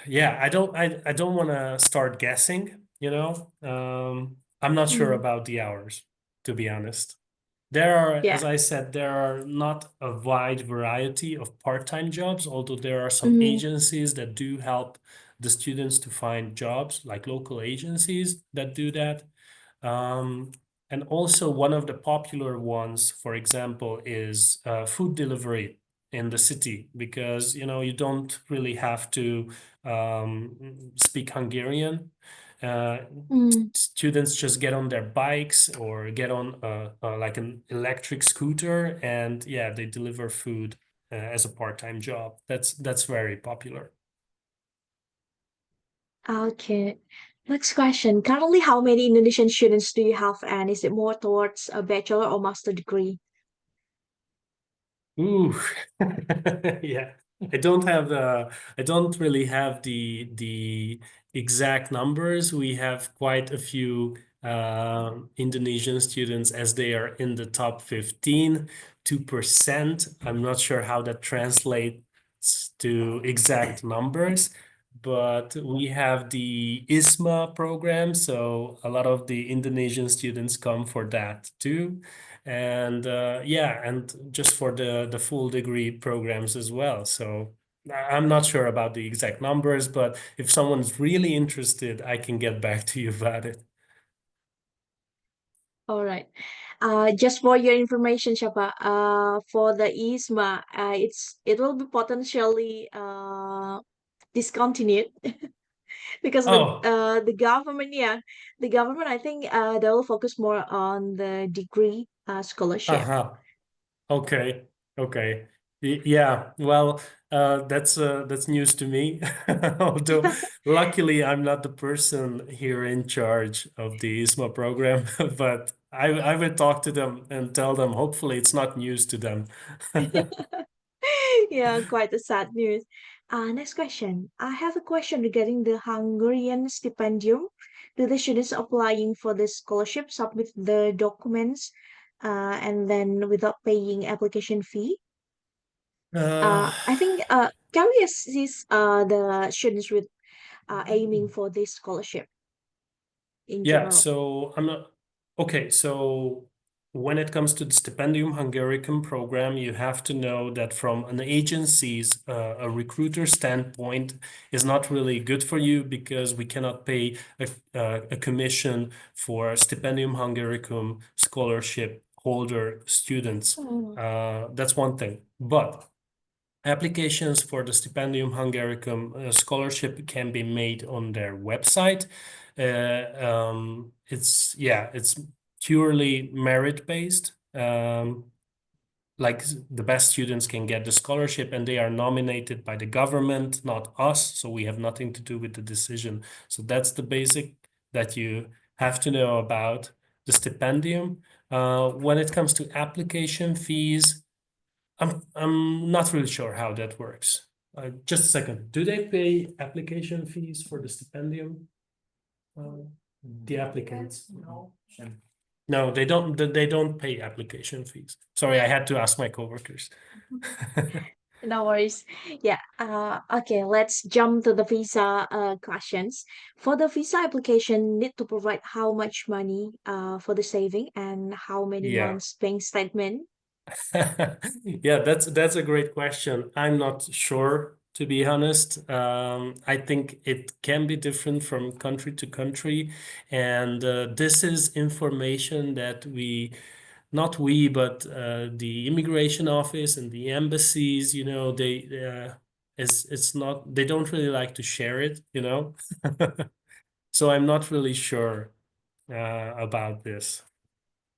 yeah, I don't want to start guessing, you know. I'm not sure Mm. about the hours, to be honest. There are, as Yeah. I said, there are not a wide variety of part-time jobs, although there are some Mm. agencies that do help the students to find jobs, like local agencies that do that. Um, and also one of the popular ones, for example, is food delivery in the city because you know you don't really have to speak Hungarian. Uh, Mm. Students just get on their bikes or get on like an electric scooter, and yeah, they deliver food as a part-time job. That's very popular. Okay. Next question. Currently, how many Indonesian students do you have, and is it more towards a bachelor or master degree? Ooh, yeah. I don't really have the exact numbers. We have quite a few Indonesian students as they are in the top 15, 2%. I'm not sure how that translates to exact numbers, but we have the ISMA program, so a lot of the Indonesian students come for that too. And yeah, and just for the full degree programs as well. So I'm not sure about the exact numbers, but if someone's really interested, I can get back to you about it. All right. Just for your information, Shapa, for the ISMA, it will be potentially discontinued because Oh, the government, yeah, the government, I think they will focus more on the degree scholarship. uh-huh. Okay. Okay. Yeah. Well, That's news to me. Although luckily I'm not the person here in charge of the ISMA program, but I will talk to them and tell them hopefully it's not news to them. Yeah, quite a sad news. Next question. I have a question regarding the Hungarian stipendium. Do the students applying for the scholarship submit the documents and then without paying application fee? Uh, I think can we assist the students with aiming for this scholarship in Yeah, general? so I'm not okay. So when it comes to the Stipendium Hungarican program, you have to know that from an agency's, a recruiter standpoint, is not really good for you because we cannot pay a commission for Stipendium Hungaricum scholarship holder students. Oh. That's one thing. But applications for the Stipendium Hungaricum scholarship can be made on their website. It's purely merit based. Like the best students can get the scholarship, and they are nominated by the government, not us. So we have nothing to do with the decision. So that's the basic that you have to know about the stipendium. When it comes to application fees, I'm not really sure how that works. Just a second. Do they pay application fees for the stipendium? The applicants? No, they don't. They don't pay application fees. Sorry, I had to ask my coworkers. No worries. Yeah. Okay, let's jump to the visa questions. For the visa application, need to provide how much money for the saving and how many Yeah. months bank statement? Yeah, that's a great question. I'm not sure, to be honest. I think it can be different from country to country, and this is information that not we, but the immigration office and the embassies, they it's not they don't really like to share it. So I'm not really sure about this.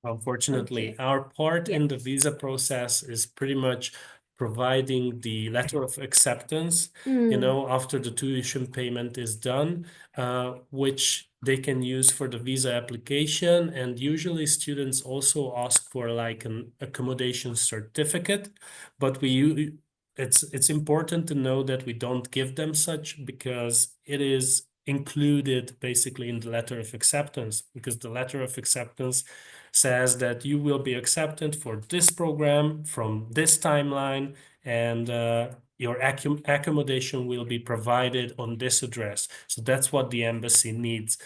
Unfortunately, Okay. our part Yeah. in the visa process is pretty much providing the letter of acceptance, Mm, after the tuition payment is done, which they can use for the visa application. And usually students also ask for like an accommodation certificate, but it's important to know that we don't give them such because it is included basically in the letter of acceptance, because the letter of acceptance says that you will be accepted for this program from this timeline, and your accommodation will be provided on this address. So that's what the embassy needs.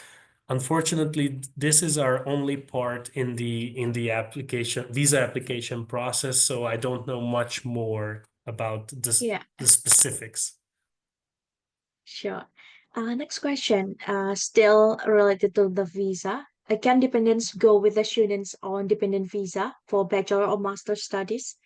Unfortunately, this is our only part in the application visa application process, so I don't know much more about this yeah, the specifics. sure. Next question. Still related to the visa. Can dependents go with the students on dependent visa for bachelor or master studies?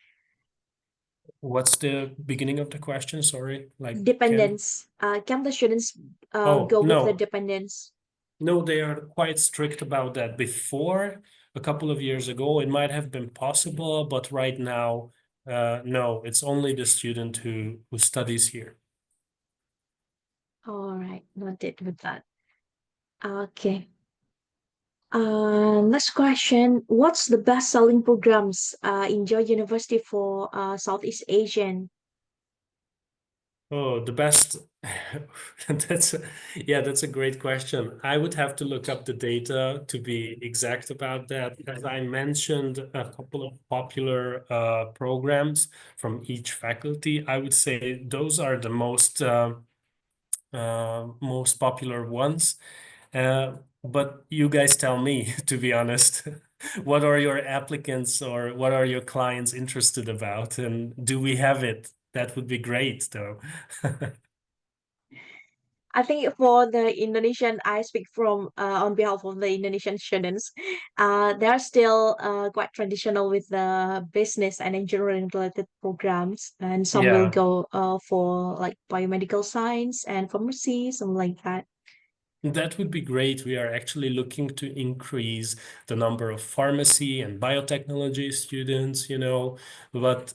What's the beginning of the question? Sorry, like can Dependents. Can the students oh go with the no. dependents? No, they are quite strict about that. Before, a couple of years ago, it might have been possible, but right now, no, it's only the student who studies here. All right, noted with that. Okay. Next question. What's the best selling programs in your university for Southeast Asian? Oh, the best. That's a great question. I would have to look up the data to be exact about that. As I mentioned, a couple of popular programs from each faculty. I would say those are the most popular ones. But you guys tell me, to be honest, what are your applicants or what are your clients interested about? And do we have it? That would be great, though. I think for the Indonesian, I speak from on behalf of the Indonesian students. They're still quite traditional with the business and engineering related programs, and some will Yeah. go for like biomedical science and pharmacy, something like that. That would be great. We are actually looking to increase the number of pharmacy and biotechnology students, but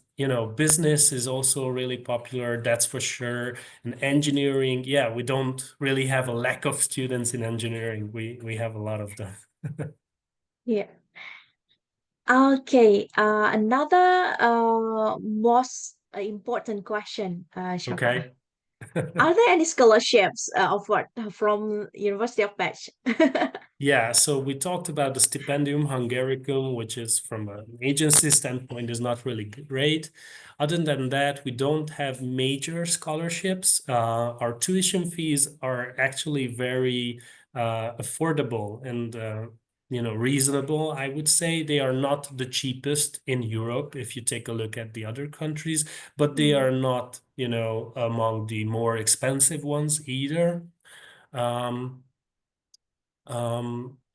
business is also really popular, that's for sure. And engineering, yeah, we don't really have a lack of students in engineering. We have a lot of them. Yeah. Okay. Another most important question, Shaba. Okay. Are there any scholarships offered from University of Pécs? Yeah, so we talked about the Stipendium Hungaricum, which is from an agency standpoint is not really great. Other than that, we don't have major scholarships. Our tuition fees are actually very affordable and reasonable. I would say they are not the cheapest in Europe if you take a look at the other countries, but they Mm. are not, among the more expensive ones either. Um,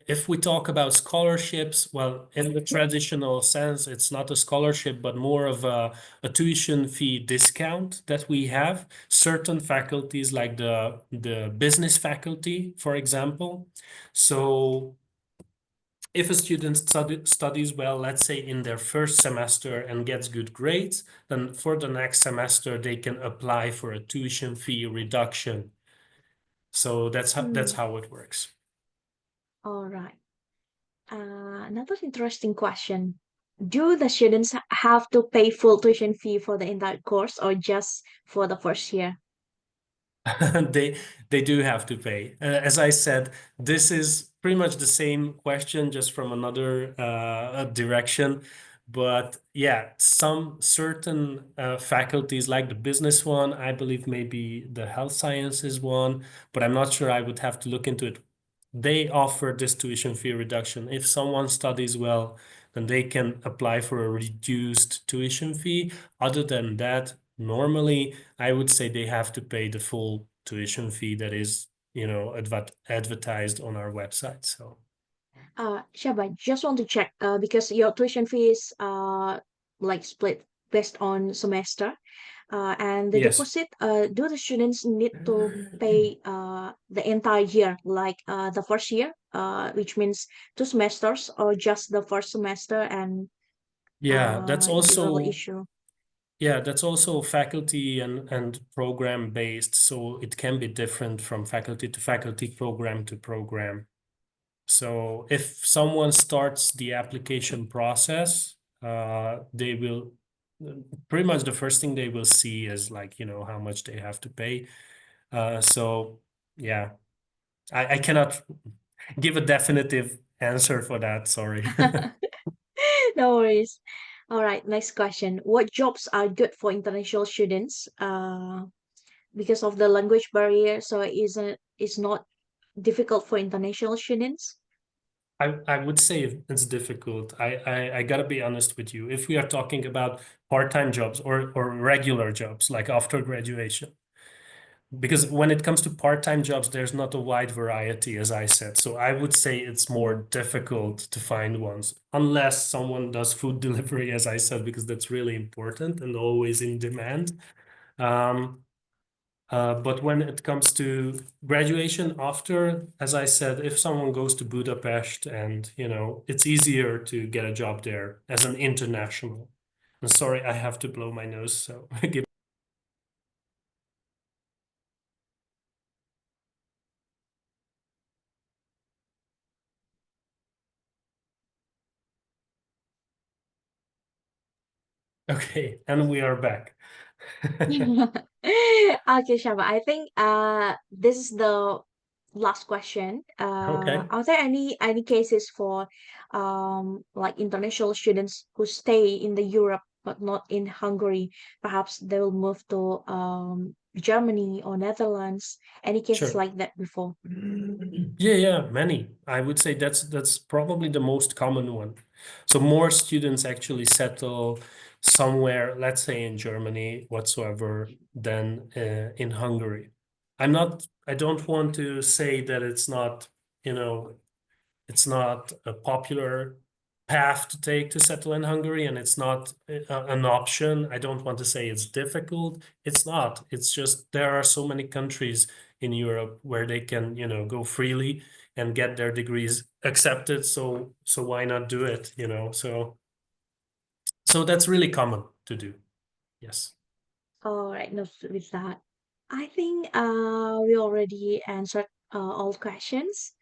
if we talk about scholarships, well, in the traditional sense, it's not a scholarship, but more of a tuition fee discount that we have. Certain faculties, like the business faculty, for example. So if a student studies well, let's say in their first semester and gets good grades, then for the next semester, they can apply for a tuition fee reduction. So that's Mm. how it works. All right. Another interesting question. Do the students have to pay full tuition fee for the entire course or just for the first year? They they do have to pay. As I said, this is pretty much the same question, just from another direction. But yeah, some certain faculties, like the business one, I believe maybe the health sciences one, but I'm not sure. I would have to look into it. They offer this tuition fee reduction. If someone studies well, then they can apply for a reduced tuition fee. Other than that, normally I would say they have to pay the full tuition fee that is, advertised on our website. So Shaba, just want to check because your tuition fee is like split based on semester. And the yes. deposit, do the students need to pay the entire year, like the first year, which means 2 semesters, or just the first semester and Yeah, that's you will also issue? yeah, that's also faculty and program based. So it can be different from faculty to faculty, program to program. So if someone starts the application process, they will pretty much the first thing they will see is, like, how much they have to pay. So yeah, I cannot give a definitive answer for that. Sorry. No worries. All right, next question. What jobs are good for international students? Because of the language barrier, so it's not difficult for international students. I would say it's difficult. I gotta be honest with you. If we are talking about part-time jobs or regular jobs, like after graduation, because when it comes to part-time jobs, there's not a wide variety, as I said. So I would say it's more Mm. difficult to find ones, unless someone does food delivery, as I said, because that's really important and always in demand. Um, but when it comes to graduation after, as I said, if someone goes to Budapest, and it's easier to get a job there as an international. And sorry, I have to blow my nose, so give. Okay, and we are back. Okay, Shaba. I think this is the last question. Okay, Are there any cases for like international students who stay in the Europe but not in Hungary? Perhaps they will move to Germany or Netherlands. Any cases sure. like that before? Yeah, yeah, many. I would say that's probably the most common one. So more students actually settle somewhere, let's say in Germany whatsoever, than in Hungary. I don't want to say that you know, it's not a popular path to take to settle in Hungary, and it's not an option. I don't want to say it's difficult. It's not. It's just there are so many countries in Europe where they can, you know, go freely and get their degrees accepted. So why not do it, you know? So that's really common to do. Yes. All right, no, with that, I think we already answered all questions.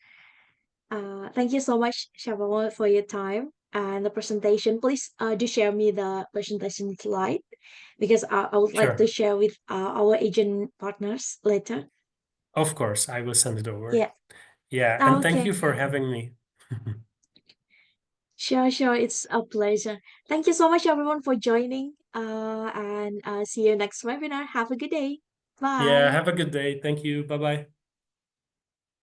Thank you so much, Shabama, for your time and the presentation. Please do share me the presentation slide because I would like to Sure. share with our agent partners later. Of course, I will send it over. Yeah. Yeah, and thank Okay. you for having me. Sure, sure. It's a pleasure. Thank you so much, everyone, for joining. And see you next webinar. Have a good day. Yeah, Bye. have a good day. Thank you. Bye-bye.